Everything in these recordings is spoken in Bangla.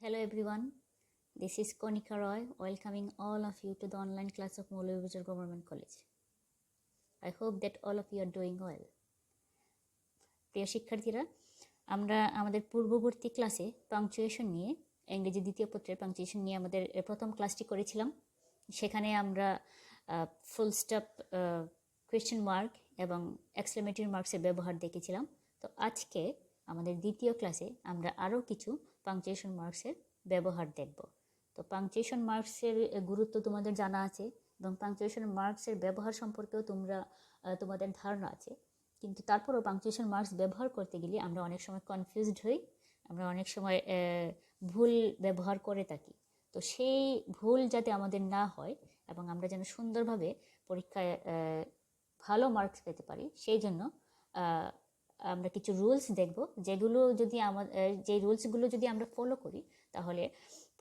Hello everyone, this is Konika Roy welcoming all of you to the online class of Moulavizar Government College. I hope that all of you are doing well. প্রিয় শিক্ষার্থীরা, আমরা আমাদের পূর্ববর্তী ক্লাসে পাংচুয়েশন নিয়ে ইংরেজি দ্বিতীয় পত্রের পাংচুয়েশন নিয়ে আমাদের প্রথম ক্লাসটি করেছিলাম। সেখানে আমরা ফুল স্টপ, কোয়েশ্চেন মার্ক এবং এক্সক্লেমেটরি মার্কসের ব্যবহার দেখেছিলাম। তো আজকে আমাদের দ্বিতীয় ক্লাসে আমরা আরও কিছু পাংচুয়েশন মার্কসের ব্যবহার দেখব। তো পাংচুয়েশন মার্কসের গুরুত্ব তোমাদের জানা আছে এবং পাংচুয়েশন মার্কসের ব্যবহার সম্পর্কেও তোমাদের ধারণা আছে, কিন্তু তারপরও পাংচুয়েশন মার্কস ব্যবহার করতে গেলে আমরা অনেক সময় কনফিউজড হই, আমরা অনেক সময় ভুল ব্যবহার করে থাকি। তো সেই ভুল যাতে আমাদের না হয় এবং আমরা যেন সুন্দরভাবে পরীক্ষায় ভালো মার্কস পেতে পারি, সেই জন্য আমরা কিছু রুলস দেখব, যেগুলো যদি যে রুলসগুলো যদি আমরা ফলো করি তাহলে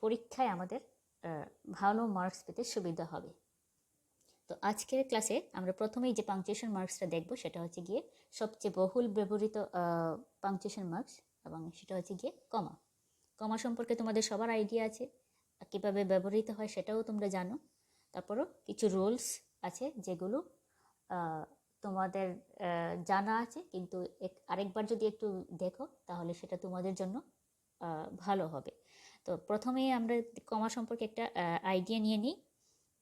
পরীক্ষায় আমাদের ভালো মার্কস পেতে সুবিধা হবে। তো আজকের ক্লাসে আমরা প্রথমেই যে পাংচুয়েশন মার্কসটা দেখব সেটা হচ্ছে গিয়ে সবচেয়ে বহুল ব্যবহৃত পাংচুয়েশন মার্কস, এবং সেটা হচ্ছে গিয়ে কমা। কমা সম্পর্কে তোমাদের সবার আইডিয়া আছে, কীভাবে ব্যবহৃত হয় সেটাও তোমরা জানো। তারপরও কিছু রুলস আছে যেগুলো তোমাদের জানা আছে, কিন্তু আরেকবার যদি একটু দেখো তাহলে সেটা তোমাদের জন্য ভালো হবে। তো প্রথমেই আমরা কমা সম্পর্কে একটা আইডিয়া নিয়ে নিই।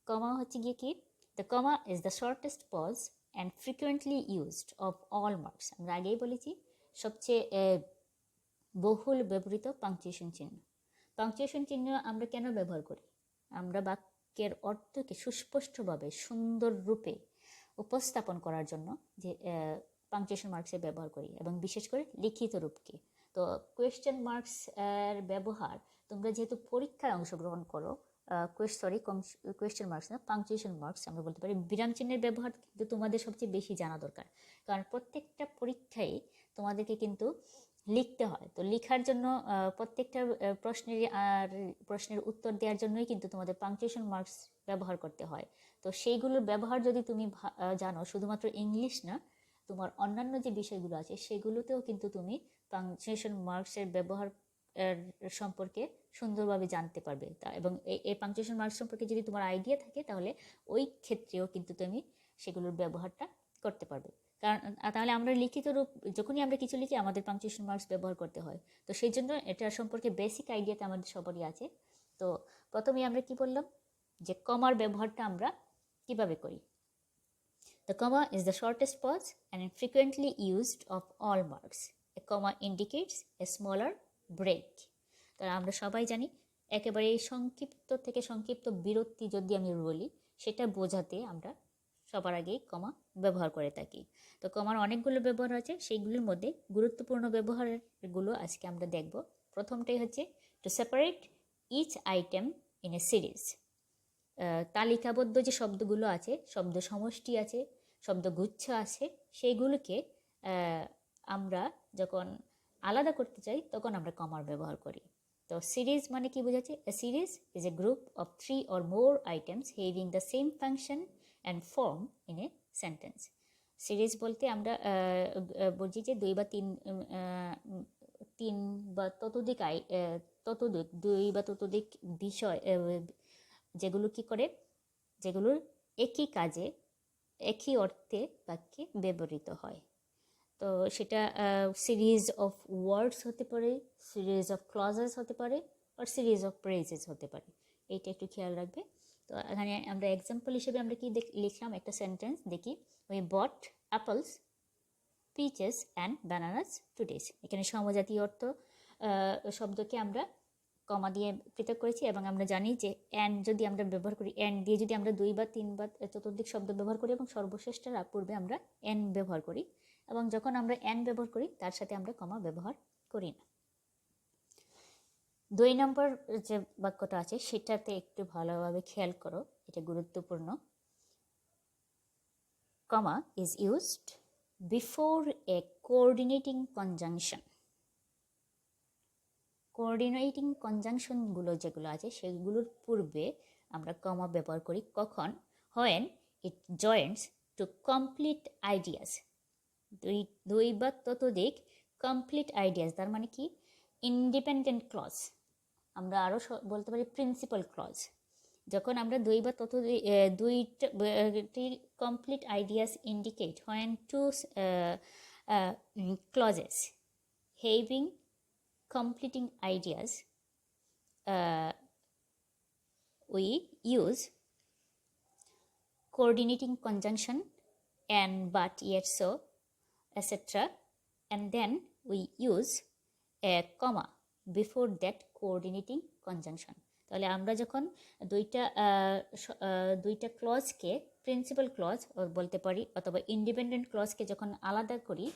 কমা হচ্ছে গিয়ে কি, the comma is the shortest pause and frequently used of all marks. আমরা আগেই বলেছি সবচেয়ে বহুল ব্যবহৃত পাংচুয়েশন চিহ্ন। পাংচুয়েশন চিহ্ন আমরা কেন ব্যবহার করি? আমরা বাক্যের অর্থকে সুস্পষ্টভাবে সুন্দর রূপে উপস্থাপন করার জন্য যে পাংচুয়েশন মার্কসের ব্যবহার করি, এবং বিশেষ করে লিখিত রূপকে। তো কোয়েশ্চেন মার্কস এর ব্যবহার তোমরা যেহেতু পরীক্ষায় অংশগ্রহণ করো, কোয়েশ্চেন মার্কস না, পাংচুয়েশন মার্কস আমরা বলতে পারি, বিরাম চিহ্নের ব্যবহার কিন্তু তোমাদের সবচেয়ে বেশি জানা দরকার, কারণ প্রত্যেকটা পরীক্ষায় তোমাদেরকে কিন্তু লিখতে হয়। তো লেখার জন্য প্রত্যেকটা প্রশ্নের উত্তর দেওয়ার জন্যই কিন্তু তোমাদের পাংচুয়েশন মার্কস ব্যবহার করতে হয়। তো সেইগুলোর ব্যবহার যদি তুমি জানো, শুধুমাত্র ইংলিশ না, তোমার অন্যান্য যে বিষয়গুলো আছে সেগুলোতেও কিন্তু তুমি পাংচুয়েশন মার্কসের ব্যবহার সম্পর্কে সুন্দরভাবে জানতে পারবে। এবং এই পাংচুয়েশন মার্কস সম্পর্কে যদি তোমার আইডিয়া থাকে তাহলে ওই ক্ষেত্রেও কিন্তু তুমি সেগুলোর ব্যবহারটা করতে পারবে। কারণ তাহলে আমরা লিখিত রূপ যখনই আমরা কিছু লিখি আমাদের পাংচুয়েশন মার্কস ব্যবহার করতে হয়। তো সেই জন্য এটা সম্পর্কে বেসিক আইডিয়াটা আমাদের সবারই আছে। তো প্রথমেই আমরা কি বললাম যে কমার ব্যবহারটা আমরা কিভাবে করি। The comma is the shortest pause and frequently used of all marks. A comma indicates a smaller break. তো আমরা সবাই জানি একেবারে সংক্ষিপ্ত থেকে সংক্ষিপ্ত বিরতি যদি আমি বলি, সেটা বোঝাতে আমরা সবার আগেই কমা ব্যবহার করে থাকি। তো কমার অনেকগুলো ব্যবহার আছে, সেইগুলোর মধ্যে গুরুত্বপূর্ণ ব্যবহারগুলো আজকে আমরা দেখব। প্রথমটাই হচ্ছে to separate each item in a series. তালিকাবদ্ধ যে শব্দগুলো আছে, শব্দ সমষ্টি আছে, শব্দগুচ্ছ আছে, সেইগুলোকে আমরা যখন আলাদা করতে চাই তখন আমরা কমার ব্যবহার করি। তো সিরিজ মানে কি বোঝাচ্ছে? A series is a group of 3 or more items having the same function and form in a sentence. Series বলতে আমরা বলছি যে দুই বা ততোধিক দুই বা ততোধিক বিষয় যেগুলো কি করে, যেগুলোর একই কাজে একই অর্থে বাক্যে ব্যবহৃত হয়। তো সেটা সিরিজ অফ ওয়ার্ডস হতে পারে, সিরিজ অফ ক্লজেস হতে পারে, আর সিরিজ অফ ফ্রেজেস হতে পারে। এইটা একটু খেয়াল রাখবে। তো এখানে আমরা এক্সাম্পল হিসেবে আমরা কি লিখলাম, একটা সেন্টেন্স দেখি, we bot apples, peaches and bananas today's. এখানে সমজাতীয় অর্থ শব্দকে আমরা কমা দিয়ে পৃথক করেছি, এবং আমরা জানি যে অ্যান্ড যদি আমরা ব্যবহার করি, অ্যান্ড দিয়ে যদি আমরা 2 বা 3 বা চতুর্দিক শব্দ ব্যবহার করি এবং সর্বশেষটার পূর্বে আমরা অ্যান ব্যবহার করি, এবং যখন আমরা অ্যান ব্যবহার করি তার সাথে আমরা কমা ব্যবহার করি না। 2 নম্বর যে বাক্যটা আছে সেটাতে একটু ভালোভাবে খেয়াল করো, এটা গুরুত্বপূর্ণ। Comma is used before a coordinating conjunction. Coordinating কনজাংশনগুলো যেগুলো আছে সেগুলোর পূর্বে আমরা কমা ব্যবহার করি কখন? When it joints two complete ideas. দুই বা ততোধিক কমপ্লিট আইডিয়াস, তার মানে কি ইন্ডিপেন্ডেন্ট ক্লজ, আমরা আরও বলতে পারি প্রিন্সিপাল ক্লজ। যখন আমরা দুই বা দুইটি complete ideas indicate when two clauses having completing ideas, we use coordinating conjunction and but yet so etc, and then we use a comma before that coordinating conjunction. তাহলে আমরা যখন দুইটা ক্লজকে প্রিন্সিপাল ক্লজ বলতে পারি অথবা ইন্ডিপেন্ডেন্ট ক্লজকে যখন আলাদা করি,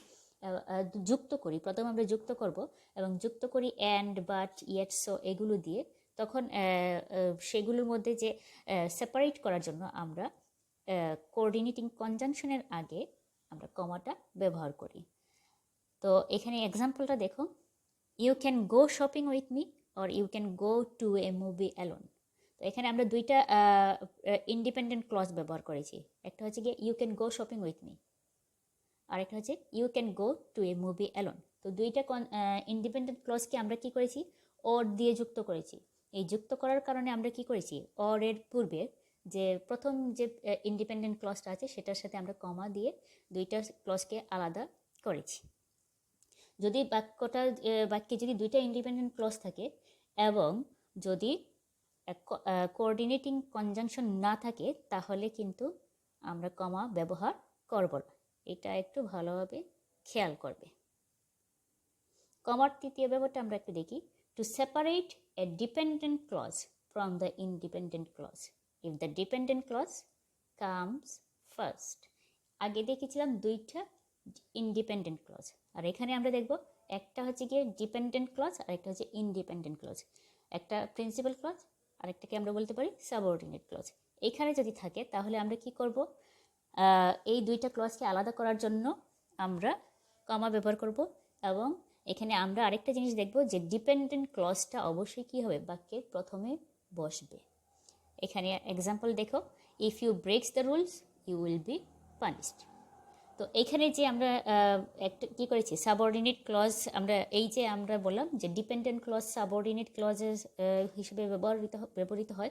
যুক্ত করি, প্রথমে আমরা যুক্ত করব এবং যুক্ত করি অ্যান্ড বাট ইয়েট সো এগুলো দিয়ে, তখন সেগুলোর মধ্যে যে সেপারেট করার জন্য আমরা কোঅর্ডিনেটিং কনজাংশনের আগে আমরা কমাটা ব্যবহার করি। তো এখানে এক্সাম্পলটা দেখো, you can go shopping with me or you can go to a movie alone. তো এখানে আমরা দুইটা ইন্ডিপেন্ডেন্ট ক্লজ ব্যবহার করেছি। একটা হচ্ছে গিয়ে you can go shopping with me, আর একটা হচ্ছে you can go to a movie alone. তো দুইটা ইন্ডিপেন্ডেন্ট ক্লজকে আমরা কি করেছি, অর দিয়ে যুক্ত করেছি। এই যুক্ত করার কারণে আমরা কি করেছি, অর এর পূর্বে যে প্রথম যে ইন্ডিপেন্ডেন্ট ক্লজটা আছে সেটার সাথে আমরা কমা দিয়ে দুইটা ক্লজকে আলাদা করেছি। যদি বাক্যে যদি দুইটা ইন্ডিপেন্ডেন্ট ক্লজ থাকে এবং যদি কোঅর্ডিনেটিং কনজাংশন না থাকে, তাহলে কিন্তু আমরা কমা ব্যবহার করব না। এটা একটু ভালোভাবে খেয়াল করবে। কমার তৃতীয় ব্যবহারটা আমরা একটু দেখি, to separate a dependent clause from the independent clause if the dependent clause comes first. আগে দেখেছিলাম দুইটা ইন্ডিপেন্ডেন্ট ক্লজ, আর এখানে আমরা দেখব একটা হচ্ছে গিয়ে ডিপেন্ডেন্ট ক্লজ আর একটা হচ্ছে ইন্ডিপেন্ডেন্ট ক্লজ। একটা প্রিন্সিপাল ক্লজ আর একটাকে আমরা বলতে পারি সাবঅর্ডিনেট ক্লজ। এখানে যদি থাকে তাহলে আমরা কি করব, এই দুইটা ক্লজকে আলাদা করার জন্য আমরা কমা ব্যবহার করব। এবং এখানে আমরা আরেকটা জিনিস দেখব যে ডিপেন্ডেন্ট ক্লজটা অবশ্যই কী হবে, বাক্যের প্রথমে বসবে। এখানে এক্সাম্পল দেখো, if you breaks the rules you will be punished. তো এইখানে যে আমরা একটা কী করেছি, সাবঅর্ডিনেট ক্লজ, এই যে আমরা বললাম যে ডিপেন্ডেন্ট ক্লজ সাবঅর্ডিনেট ক্লজের হিসেবে ব্যবহৃত হয়।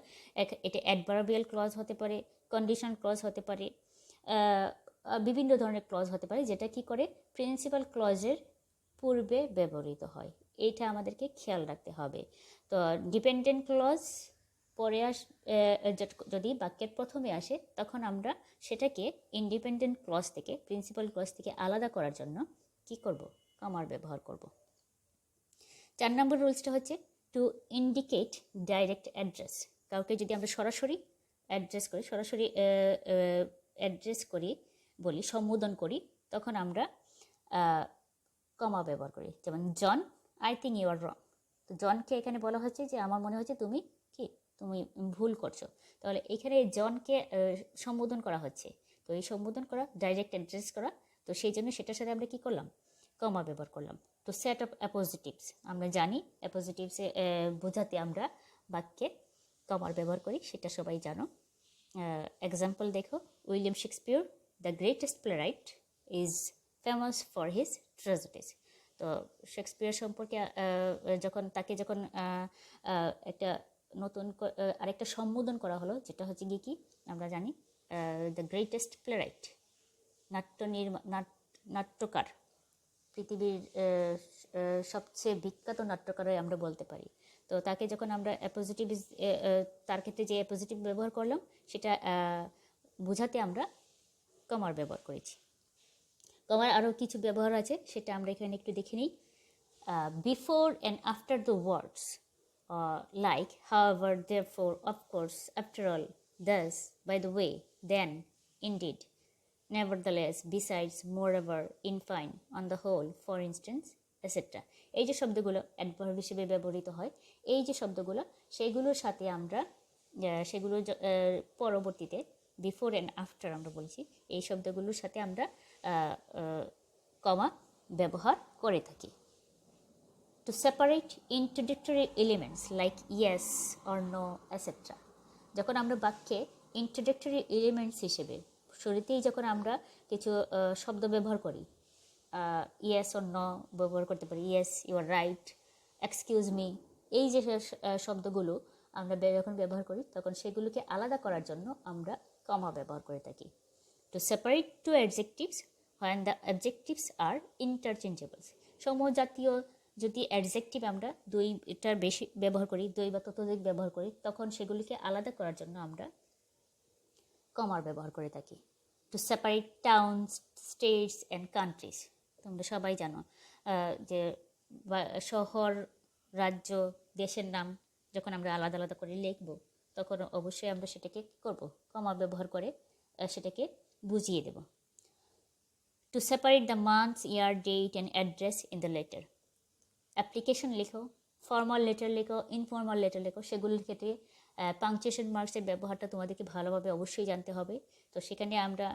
এটা অ্যাডভার্বিয়াল ক্লজ হতে পারে, কন্ডিশন ক্লজ হতে পারে, বিভিন্ন ধরনের ক্লজ হতে পারে, যেটা কি করে প্রিন্সিপাল ক্লজের পূর্বে ব্যবহৃত হয়। এইটা আমাদেরকে খেয়াল রাখতে হবে। তো ডিপেন্ডেন্ট ক্লজ পরে যদি বাক্যের প্রথমে আসে, তখন আমরা সেটাকে ইন্ডিপেন্ডেন্ট ক্লজ থেকে, প্রিন্সিপাল ক্লজ থেকে আলাদা করার জন্য কি করব, কমার ব্যবহার করব। 4 নম্বর রুলসটা হচ্ছে টু ইন্ডিকেট ডাইরেক্ট অ্যাড্রেস। কাউকে যদি আমরা সরাসরি অ্যাড্রেস করি, বলি সম্বোধন করি, তখন আমরা কমা ব্যবহার করি। যেমন জন, আই থিঙ্ক ইউ আর রং। তো জনকে এখানে বলা হচ্ছে যে আমার মনে হচ্ছে তুমি ভুল করছো। তাহলে এখানে জনকে সম্বোধন করা হচ্ছে। তো এই সম্বোধন করা, ডাইরেক্ট অ্যাড্রেস করা, তো সেই জন্য সেটার সাথে আমরা কি করলাম, কমা ব্যবহার করলাম। তো সেট অফ অ্যাপোজিটিভস, আমরা জানি অ্যাপোজিটিভসে বোঝাতে আমরা বাক্যে কমার ব্যবহার করি, সেটা সবাই জানো। এক্সাম্পল দেখো, William Shakespeare the greatest playwright is famous for his tragedies. তো শেক্সপিয়র সম্পর্কে যখন একটা নতুন আরেকটা সম্বোধন করা হলো, যেটা হচ্ছে গিয়ে কি আমরা জানি দ্য গ্রেটেস্ট প্লেরাইট, নাট্যকার, পৃথিবীর সবচেয়ে বিখ্যাত নাট্যকার আমরা বলতে পারি। তো তাকে যখন আমরা অ্যাপোজিটিভ, তার ক্ষেত্রে যে অ্যাপোজিটিভ ব্যবহার করলাম, সেটা বোঝাতে আমরা কমার ব্যবহার করেছি। কমার আরও কিছু ব্যবহার আছে, সেটা আমরা এখানে একটু দেখে নিই। Before and after the words, like, however, therefore, of course, after all, thus, by the way, then, indeed, nevertheless, besides, moreover, in fine, on the whole, for instance, etc. এই যে শব্দগুলো অ্যাডভার্ব হিসেবে ব্যবহৃত হয়, এই যে শব্দগুলো, সেইগুলোর সাথে আমরা সেগুলো পরবর্তীতে বিফোর অ্যান্ড আফটার আমরা বলছি, এই শব্দগুলোর সাথে আমরা কমা ব্যবহার করে থাকি। To separate introductory elements like yes or no, etc. যখন আমরা বাক্যে introductory elements হিসেবে শুরুতেই যখন আমরা কিছু শব্দ ব্যবহার করি, yes or no ব্যবহার করতে পারি, yes you are right, excuse me, এই যে শব্দগুলো আমরা যখন ব্যবহার করি তখন সেগুলোকে আলাদা করার জন্য আমরা কমা ব্যবহার করে থাকি। To separate two adjectives when the adjectives are interchangeable, সমজাতীয় যদি অ্যাডজেক্টিভ আমরা দুইটার বেশি ব্যবহার করি, দুই বা ততোধিক ব্যবহার করি, তখন সেগুলিকে আলাদা করার জন্য আমরা কমার ব্যবহার করে থাকি। To separate towns, states and countries, তোমরা সবাই জানো যে শহর, রাজ্য, দেশের নাম যখন আমরা আলাদা আলাদা করে লিখব তখন অবশ্যই আমরা সেটাকে কী করব, কমা ব্যবহার করে সেটাকে বুঝিয়ে দেব। To separate the months, year, date and address in the letter, application লেখো, ফর্মাল লেটার লেখো, ইনফর্মাল লেটার লেখো, সেগুলির ক্ষেত্রে পাংচুয়েশন মার্কসের ব্যবহারটা তোমাদেরকে ভালোভাবে অবশ্যই জানতে হবে। তো সেখানে আমরা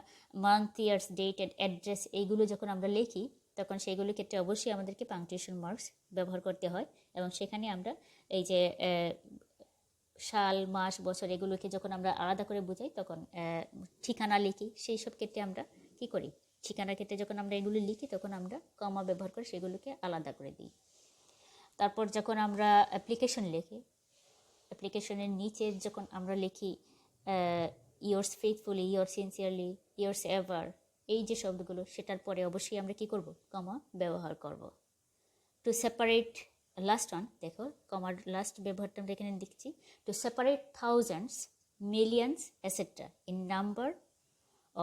month, years, date and address এইগুলো যখন আমরা লিখি তখন সেইগুলির ক্ষেত্রে অবশ্যই আমাদেরকে পাংচুয়েশন মার্কস ব্যবহার করতে হয়, এবং সেখানে আমরা এই যে সাল, মাস, বছর এগুলোকে যখন আমরা আলাদা করে বুঝাই তখন ঠিকানা লিখি, সেই সব ক্ষেত্রে আমরা কী করি, ঠিকানার ক্ষেত্রে যখন আমরা এগুলো লিখি তখন আমরা কমা ব্যবহার করে সেগুলোকে আলাদা করে দিই। তারপর যখন আমরা অ্যাপ্লিকেশন লিখি, অ্যাপ্লিকেশনের নিচে যখন আমরা লিখি yours faithfully, yours sincerely, yours ever, এই যে শব্দগুলো সেটার পরে অবশ্যই আমরা কি করব, কমা ব্যবহার করব। টু সেপারেট, লাস্ট ওয়ান দেখো, কমার লাস্ট ব্যবহারটা আমরা এখানে দেখছি। To separate thousands, millions etcetera in number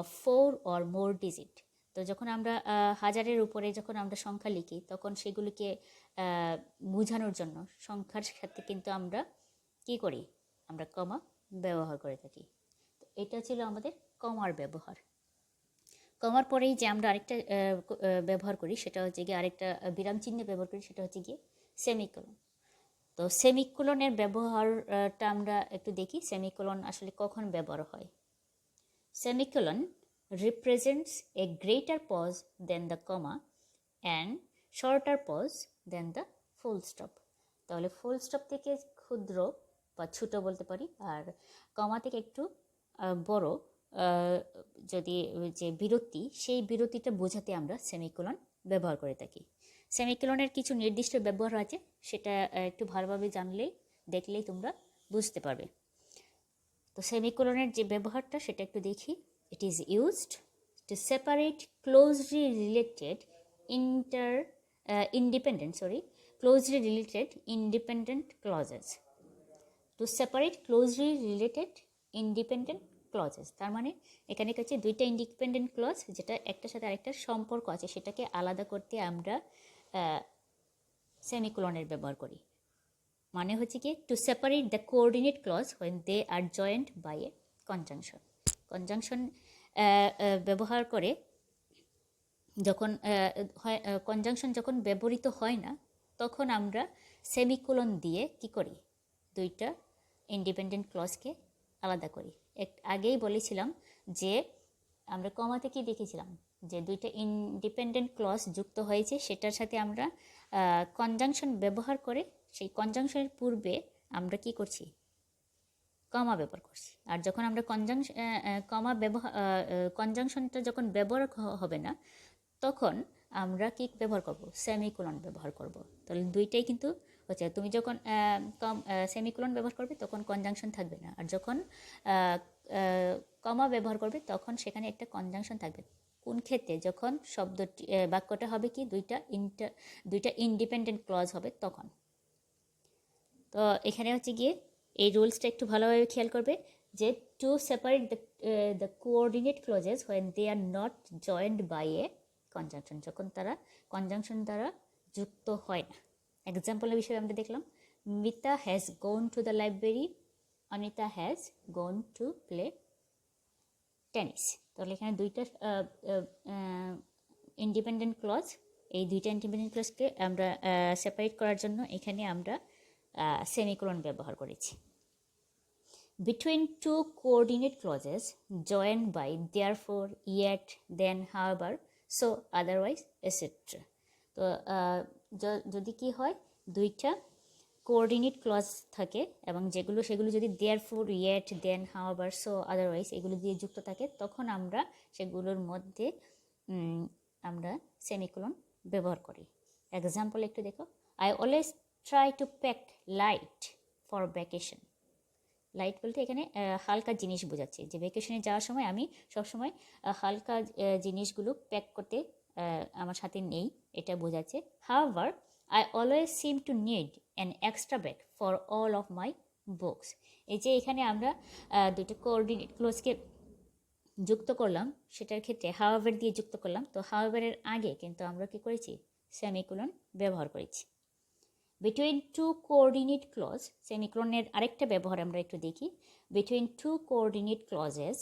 of 4 or more digit, তো যখন আমরা হাজারের উপরে যখন আমরা সংখ্যা লিখি তখন সেগুলিকে বোঝানোর জন্য সংখ্যার সাথে কিন্তু আমরা কি করি, আমরা কমা ব্যবহার করে থাকি। তো এটা ছিল আমাদের কমার ব্যবহার। কমার পরেই যে আমরা আরেকটা ব্যবহার করি সেটা হচ্ছে গিয়ে, আরেকটা বিরাম চিহ্ন ব্যবহার করি সেটা হচ্ছে গিয়ে সেমিকোলন। তো সেমিকোলনের ব্যবহারটা আমরা একটু দেখি, সেমিকোলন আসলে কখন ব্যবহার হয়। Semicolon represents a greater pause than the comma and shorter pause than the full stop. তাহলে ফুল স্টপ থেকে ক্ষুদ্র বা ছোট বলতে পারি, আর কমা থেকে একটু বড় যদি যে বিরতি, সেই বিরতিটা বোঝাতে আমরা সেমিকোলন ব্যবহার করে থাকি। সেমিকোলনের কিছু নির্দিষ্ট ব্যবহার আছে, সেটা একটু ভালোভাবে জানলেই দেখলেই তোমরা বুঝতে পারবে। তো সেমিকোলনের যে ব্যবহারটা সেটা একটু দেখি। It is used to separate closely related independent clauses. To separate closely related independent clauses, তার মানে এখানে হচ্ছে দুইটা ইন্ডিপেন্ডেন্ট ক্লজ যেটা একটার সাথে আরেকটার সম্পর্ক আছে সেটাকে আলাদা করতে আমরা সেমিকোলনের ব্যবহার করি। মানে হচ্ছে কি, to separate the coordinate clause when they are joined by a conjunction. Conjunction ব্যবহার করে যখন কনজাংশন যখন ব্যবহৃত হয় না তখন আমরা সেমিকোলন দিয়ে কি করি, দুইটা ইন্ডিপেন্ডেন্ট ক্লজকে আলাদা করি। আগেই বলেছিলাম যে আমরা কমাতে কি দেখেছিলাম, যে দুইটা ইন্ডিপেন্ডেন্ট ক্লজ যুক্ত হয়েছে সেটার সাথে আমরা কনজাংশন ব্যবহার করে সেই কনজাংশনের পূর্বে আমরা কি করছি, কমা ব্যবহার করছি। আর যখন আমরা কনজাংশনটা যখন ব্যবহার হবে না তখন আমরা কি ব্যবহার করব, সেমিকোলন ব্যবহার করব। তাহলে দুইটাই কিন্তু হচ্ছে, তুমি যখন সেমিকোলন ব্যবহার করবে তখন কনজাংশন থাকবে না, আর যখন কমা ব্যবহার করবে তখন সেখানে একটা কনজাংশন থাকবে। কোন ক্ষেত্রে, যখন শব্দটি বাক্যটা হবে কি দুইটা ইন্ডিপেন্ডেন্ট ক্লজ হবে তখন। তো এখানে হচ্ছে গিয়ে এই রুলসটা একটু ভালোভাবে খেয়াল করবে যে to separate the coordinate clauses when they are not joined by a conjunction, যখন তারা কনজাংশন দ্বারা যুক্ত হয় না। এক্সাম্পলের বিষয়ে আমরা দেখলাম, Mita has gone to the library, Anita has gone to play tennis. তাহলে এখানে দুইটা ইন্ডিপেন্ডেন্ট ক্লজ, এই দুইটা ইন্ডিপেন্ডেন্ট ক্লজকে আমরা সেপারেট করার জন্য এখানে আমরা সেমিকোলন ব্যবহার করেছি। Between two coordinate clauses joined by therefore, yet, then, however, so, otherwise, etc. তো যদি কি হয়, দুইটা কোঅর্ডিনেট ক্লজ থাকে এবং সেগুলো যদি therefore, yet, then, however, so, otherwise এগুলো দিয়ে যুক্ত থাকে তখন আমরা সেগুলোর মধ্যে আমরা সেমিকোলন ব্যবহার করি। এক্সাম্পল একটু দেখো, I always try to pack light for vacation. Light বলতে এখানে হালকা জিনিস বোঝাচ্ছে, যে ভ্যাকেশনে যাওয়ার সময় আমি সবসময় হালকা জিনিসগুলো প্যাক করতে আমার সাথে নেই, এটা বোঝাচ্ছে। However I always seem to need an extra bag for all of my books. এই যে এখানে আমরা দুটো কোঅর্ডিনেট ক্লোজকে যুক্ত করলাম, সেটার ক্ষেত্রে হাউএভার দিয়ে যুক্ত করলাম। তো হাউএভারের আগে কিন্তু আমরা কি করেছি, সেমিকোলন ব্যবহার করেছি। বিটুইন টু কোঅর্ডিনেট ক্লজ, সেমিকোলনের আরেকটা ব্যবহার আমরা একটু দেখি। Between two coordinate clauses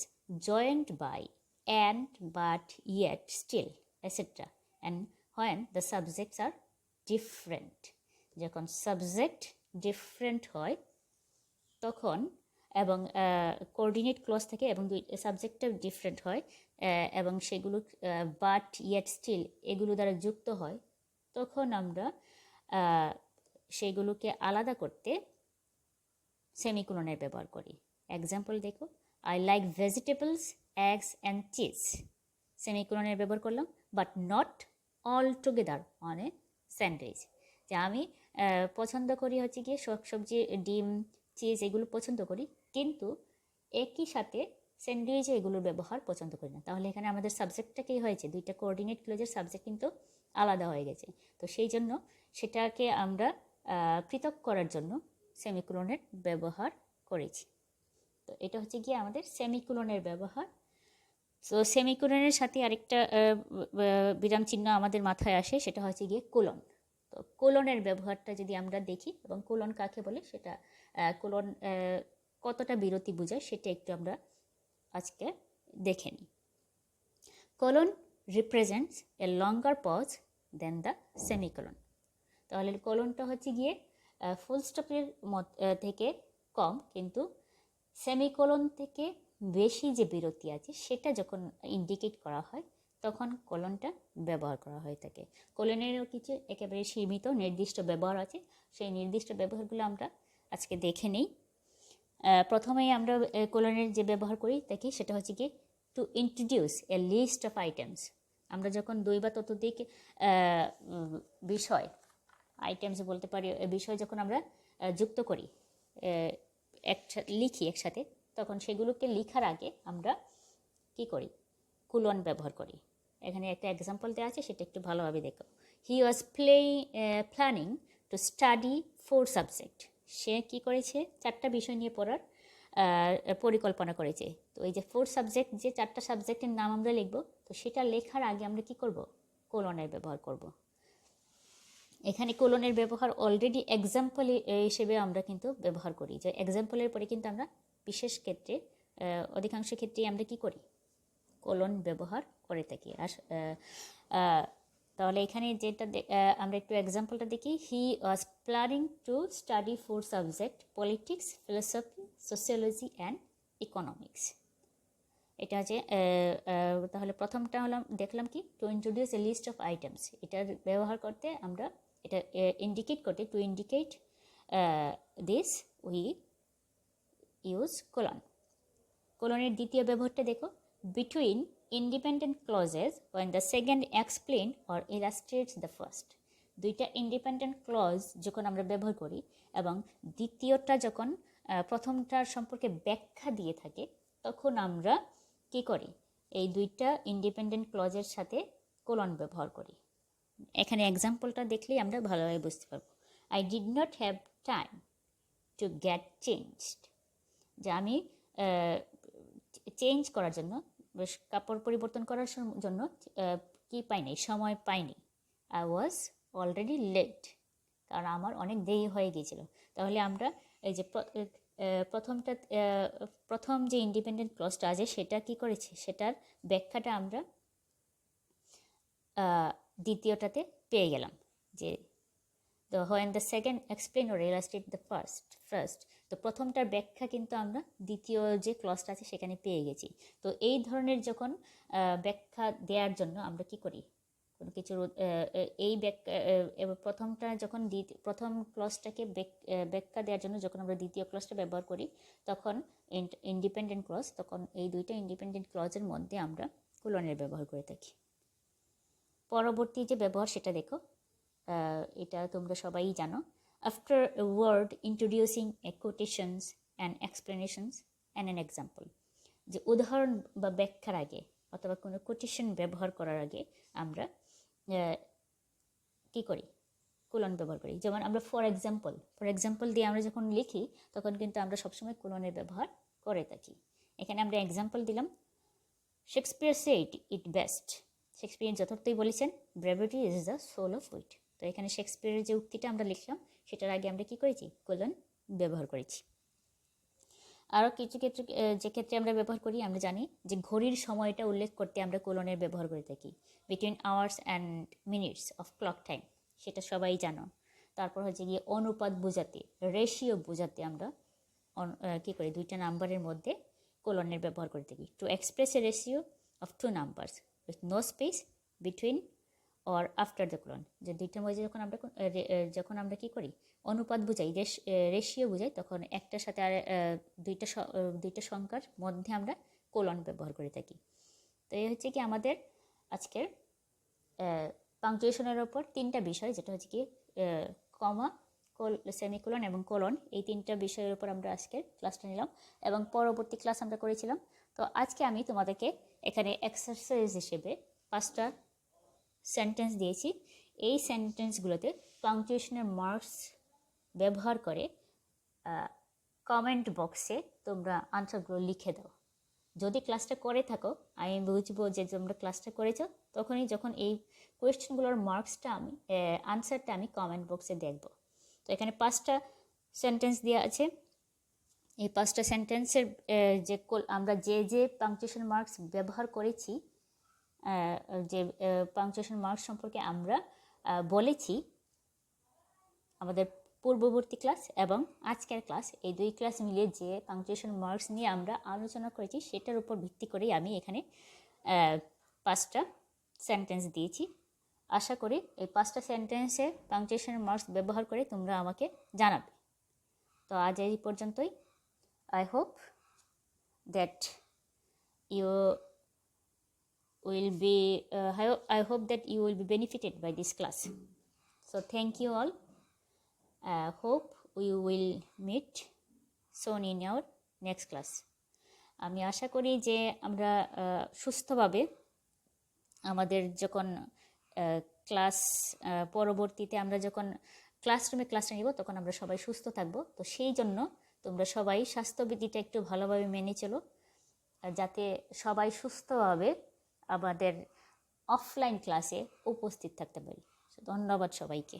joint by and, but, yet, still, etcetera, and when the subjects are different. যখন সাবজেক্ট ডিফারেন্ট হয় তখন, এবং কোঅর্ডিনেট ক্লজ থাকে এবং সাবজেক্টটা ডিফারেন্ট হয়, এবং সেগুলো বাট, ইয়েট, স্টিল এগুলো দ্বারা যুক্ত হয়, তখন আমরা সেগুলোকে আলাদা করতে সেমিকোলনের ব্যবহার করি। এক্সাম্পল দেখো, I like vegetables, eggs and cheese. সেমিকোলনের ব্যবহার করলাম, but not all together on a sandwich. যে আমি পছন্দ করি হচ্ছে গিয়ে সবজি, ডিম, চিজ এগুলো পছন্দ করি, কিন্তু একই সাথে স্যান্ডউইচে এগুলোর ব্যবহার পছন্দ করি না। তাহলে এখানে আমাদের সাবজেক্টটা কী হয়েছে, দুইটা কোঅর্ডিনেট ক্লোজের সাবজেক্ট কিন্তু আলাদা হয়ে গেছে। তো সেই জন্য সেটাকে আমরা পৃথক করার জন্য সেমিকোলনের ব্যবহার করেছি। তো এটা হচ্ছে গিয়ে আমাদের সেমিকোলনের ব্যবহার। তো সেমিকোলনের সাথে আরেকটা বিরাম চিহ্ন আমাদের মাথায় আসে, সেটা হচ্ছে গিয়ে কোলন। তো কোলনের ব্যবহারটা যদি আমরা দেখি, এবং কোলন কাকে বলে, সেটা কোলন কতটা বিরতি বোঝায় সেটা একটু আমরা আজকে দেখে নিই। Colon represents a longer pause than the semicolon. তাহলে কোলনটা হচ্ছে গিয়ে ফুল স্টপের থেকে কম, কিন্তু সেমিকোলন থেকে বেশি যে বিরতি আছে সেটা যখন ইন্ডিকেট করা হয় তখন কোলনটা ব্যবহার করা হয়ে থাকে। কোলনেরও কিছু একেবারে সীমিত নির্দিষ্ট ব্যবহার আছে, সেই নির্দিষ্ট ব্যবহারগুলো আমরা আজকে দেখে নিই। প্রথমেই আমরা কোলনের যে ব্যবহার করি দেখি, সেটা হচ্ছে কি to introduce a list of items. আমরা যখন দুই বা ততোধিক বিষয়, আইটেমস বলতে পারি, বিষয় যখন আমরা যুক্ত করি, লিখি একসাথে, তখন সেগুলোকে লেখার আগে আমরা কি করি, কোলন ব্যবহার করি। এখানে একটা এক্সাম্পল দেওয়া আছে, সেটা একটু ভালোভাবে দেখো। হি was planning to study 4 subject. সে কি করেছে, 4টা বিষয় নিয়ে পড়ার পরিকল্পনা করেছে। তো এই যে 4 সাবজেক্ট, যে 4টা সাবজেক্টের নাম আমরা লিখবো, তো সেটা লেখার আগে আমরা কি করব, কোলনের ব্যবহার করব। এখানে কোলনের ব্যবহার অলরেডি এক্সাম্পল হিসেবে আমরা কিন্তু ব্যবহার করি, যে এক্সাম্পলের পরে কিন্তু আমরা বিশেষ ক্ষেত্রে, অধিকাংশ ক্ষেত্রেই আমরা কি করি, কোলন ব্যবহার করে থাকি। আর তাহলে এখানে যেটা আমরা একটু এক্সাম্পলটা দেখি। He was planning to study 4 subject, politics, philosophy, sociology and economics. এটা হচ্ছে তাহলে প্রথমটা হলাম, দেখলাম কি, to introduce a list of items. এটার ব্যবহার করতে আমরা, এটা ইন্ডিকেট করতে, to indicate this we use colon. কোলনের দ্বিতীয় ব্যবহারটা দেখো, between independent clauses when the second explain or illustrates the first। দুইটা ইন্ডিপেন্ডেন্ট ক্লজ যখন আমরা ব্যবহার করি এবং দ্বিতীয়টা যখন প্রথমটার সম্পর্কে ব্যাখ্যা দিয়ে থাকে, তখন আমরা কি করি, এই দুইটা ইন্ডিপেন্ডেন্ট ক্লজের সাথে কোলন ব্যবহার করি। এখানে এক্সাম্পলটা দেখলেই আমরা ভালোভাবে বুঝতে পারবো। I did not have time to get changed. যে আমি চেঞ্জ করার জন্য, কাপড় পরিবর্তন করার জন্য কি পাইনি, সময় পাইনি। আই ওয়াজ অলরেডি লেট, কারণ আমার অনেক দেরি হয়ে গিয়েছিল। তাহলে আমরা এই যে প্রথম যে ইন্ডিপেন্ডেন্ট ক্লজটা আছে সেটা কি করেছি, সেটার ব্যাখ্যাটা আমরা দ্বিতীয়টাতে পেয়ে গেলাম, যে when the second explain or illustrate the first। তো প্রথমটার ব্যাখ্যা কিন্তু আমরা দ্বিতীয় যে ক্লজটা আছে সেখানে পেয়ে গেছি। তো এই ধরনের যখন ব্যাখ্যা দেওয়ার জন্য আমরা কি করি, কোনো কিছুর এই প্রথমটা যখন প্রথম ক্লজটাকে ব্যাখ্যা দেওয়ার জন্য যখন আমরা দ্বিতীয় ক্লজটা ব্যবহার করি, তখন ইন্ডিপেন্ডেন্ট ক্লজ, তখন এই দুইটা ইন্ডিপেন্ডেন্ট ক্লজের মধ্যে আমরা কোলনের ব্যবহার করে থাকি। পরবর্তী যে ব্যবহার সেটা দেখো, এটা তোমরা সবাই জানো। after a word introducing a quotations and explanations and an example. যে উদাহরণ বা ব্যাখ্যার আগে অথবা কোনো কোটেশন ব্যবহার করার আগে আমরা কি করি, কোলন ব্যবহার করি। যেমন আমরা ফর এক্সাম্পল দিয়ে আমরা যখন লিখি তখন কিন্তু আমরা সবসময় কোলনের ব্যবহার করে থাকি। এখানে আমরা এক্সাম্পল দিলাম, Shakespeare said it best, Shakespeare যথার্থই বলেছেন brevity is the soul of wit. তো এখানে শেক্সপিয়ারের যে উক্তিটা আমরা লিখলাম সেটার আগে আমরা কি করেছি, কোলন ব্যবহার করেছি। আরও কিছু ক্ষেত্রে যে ক্ষেত্রে আমরা ব্যবহার করি, আমরা জানি যে ঘড়ির সময়টা উল্লেখ করতে আমরা কোলনের ব্যবহার করে থাকি, between hours and minutes of clock time, সেটা সবাই জানো। তারপর হচ্ছে গিয়ে অনুপাত বোঝাতে, রেশিও বোঝাতে আমরা কী করি, দুইটা নাম্বারের মধ্যে কোলনের ব্যবহার করে থাকি, to express a ratio of two numbers with no space between or after the colon. যে দুইটার মধ্যে যখন আমরা কী করি, অনুপাত বুঝাই, রেশিও বুঝাই, তখন একটার সাথে আর দুইটা সংখ্যার মধ্যে আমরা কোলন ব্যবহার করে থাকি। তো এই হচ্ছে কি আমাদের আজকের পাংচুয়েশনের ওপর তিনটা বিষয়, যেটা হচ্ছে কি কমা, সেমিকোলন এবং কোলন, এই তিনটা বিষয়ের উপর আমরা আজকের ক্লাসটা নিলাম এবং পরবর্তী ক্লাস আমরা করেছিলাম। তো আজকে আমি তোমাদেরকে এখানে এক্সারসাইজ হিসেবে 5টা সেন্টেন্স দিয়েছি। এই সেন্টেন্সগুলোতে পাংচুয়েশনের মার্কস ব্যবহার করে কমেন্ট বক্সে তোমরা আনসারগুলো লিখে দাও। যদি ক্লাসটা করে থাকো আমি বুঝবো যে তোমরা ক্লাসটা করেছো, তখনই যখন এই কোয়েশ্চেনগুলোর মার্কসটা আনসারটা আমি কমেন্ট বক্সে দেখব। তো এখানে 5টা সেন্টেন্স দেওয়া আছে। এই 5টা সেন্টেন্সের যে আমরা যে পাংচুয়েশন মার্কস ব্যবহার করেছি, যে পাংচুয়েশন মার্কস সম্পর্কে আমরা বলেছি আমাদের পূর্ববর্তী ক্লাস এবং আজকের ক্লাস, এই 2 ক্লাস মিলিয়ে যে পাংচুয়েশন মার্কস নিয়ে আমরা আলোচনা করেছি সেটার উপর ভিত্তি করেই আমি এখানে 5টা সেন্টেন্স দিয়েছি। আশা করি এই 5টা সেন্টেন্সে পাংচুয়েশন মার্কস ব্যবহার করে তোমরা আমাকে জানাবে। তো আজ এই পর্যন্তই। I hope that you will be benefited by this class. So thank you all. Hope we will meet soon in our next class. আমি আশা করি যে আমরা সুস্থভাবে আমাদের যখন ক্লাস পরবর্তীতে আমরা যখন ক্লাসরুমে ক্লাসটা নিব তখন আমরা সবাই সুস্থ থাকবো। তো সেই জন্য তোমরা সবাই স্বাস্থ্যবিধিটা একটু ভালোভাবে মেনে চলো, যাতে সবাই সুস্থভাবে আমাদের অফলাইন ক্লাসে উপস্থিত থাকতে পারি। ধন্যবাদ সবাইকে।